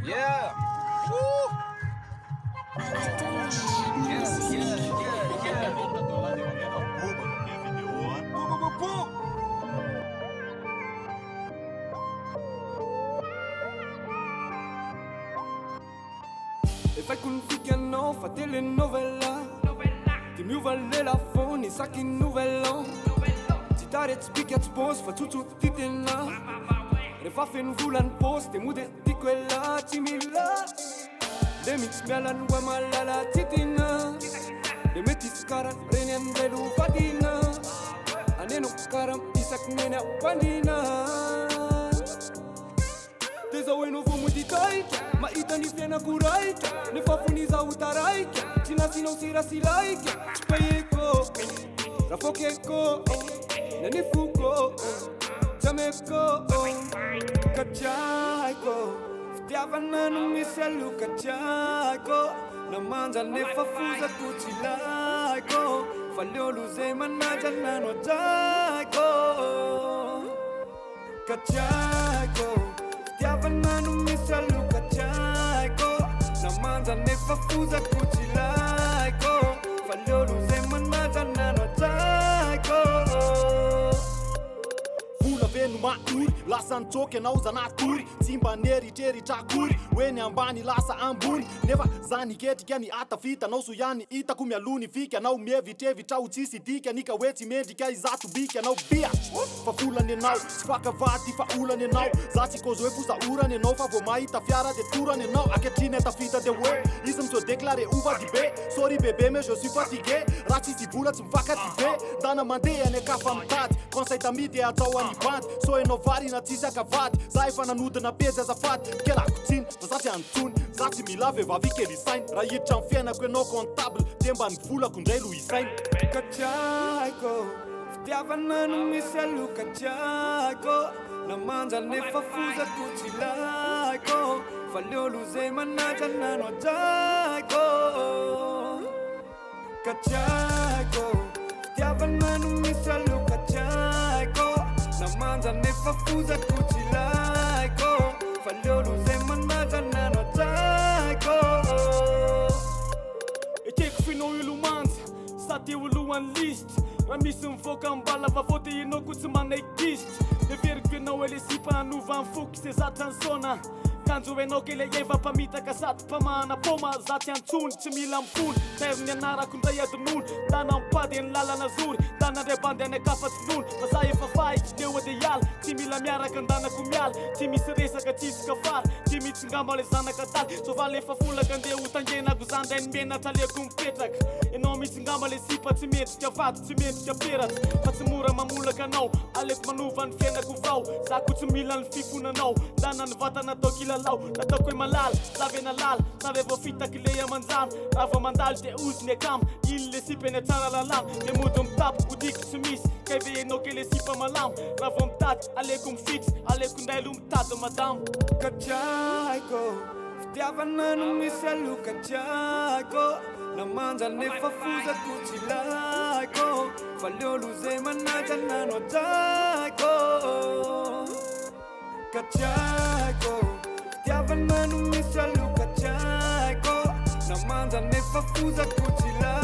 Yeah. Woo. E fai con fichiano, fa telenovela Ti mi vale la fone, sa che novellon Citare spicchia spos, fa ciuciu titena Re fa fen vulan post, te mude di quella cimilla De mix mealan guamala la titina De metti scaran, renen velu fatina Anenu karam, isak nena pandina Tezau eno vomu di taika Ma ita ni fiena kuraika Ne fafuniza utaraika China sino sira silaika Chpayeko Rafokeko Nani fuko Chameko Kachaiko Ftiavana no miselu kachaiko Na manja ne fafuza kuchilaiko Falio luze manaja nano jaiko Kachaiko Ftiavana no miselu kachaiko Na manja ne fafuza kuchilaiko Falio luze manaja nano jaiko Vula venu mauri, lasa ntoke na uza naturi Timba neri teri chakuri, weni ambani lasa ambuni Neva zani keti kiani ata fita na usuyani ita kumya luni fika Na umievi tevi cha uchisi dikia nika weti medika izatu bikia na ubia Fafula ni nau, sifaka vati faula ni nau Zati kozo efusa ura ni nau, favo maita fiara de tura ni nau Aketine ta fita de we, ism so declare uva di be Sorry bébé mais je suis fatigué, rati si vula tsumfaka di be Dana mandea ne kafamtati, konsaita mide atawani band So enovari na tisi akavati Zai fananuda na pezi azafati Kela kutin, zati antuni Zati milave vavike resign Rayitra mfiena kweno comptable Temba nivula kundray Louis-Sain Kachaiko Ftiavana no miselu kachaiko Na manja ne fafuza kuchilaiko Falio luze manaja nano jaiko Kachaiko Ftiavana no miselu kachaiko Na manja ne fafuza kuchilaiko Falio luze manaja nano jaiko E tieko finao ilo manza Sady eo alohan'ny list Raha misy mivoaka ambala vavote ianao ko tsy manaikist Everiko ianao ele sipa hanova ny foky se zatra ny sona Kanjo enao kele eva mpamitaka sady mpamahana poma Zaty antsony tsy mila mifony Tairony anarako ndray adin'olo Dana mipady ny lalana zory Dana ndray bandy any akafatsin'olo Fa za efa fahitsy leo ade hiala Tsy mila miaraka andanako miala Tsy misy resaka tsisy kafara Tsy mitsingamba le zanaka daly Sovaly efa folaka andeha ho tangenako zanday ny mena traliako mipetraka Enao mitsingamba le sipa tsy mendrika vato Tsy mendrika peratra Fa tsy mora mamolaka anao Aleko manova ny fiainako vrao Zako tsy mila ny fifonanao Dana ny vatana tao kilalao Nataoko hoe malala, zavy nalala Savy vao fitaky le amanjano Raha vao mandaly de ozy ny akamo Iny le sipa eny tsara lalamo Le mody mitapo kodiko tsy misy Kay ve enao ke le sipa malamo Raha vao mitady, aleko mifitsy Aleko nday aloha mitady madamo Kachaiko Ftiavana no miselu kachaiko Na manja ne fafuza kuchilaiko Falio luze manaja nano jaiko Kachaiko Ftiavana no miselu kachaiko Na manja ne fafuza kuchilaiko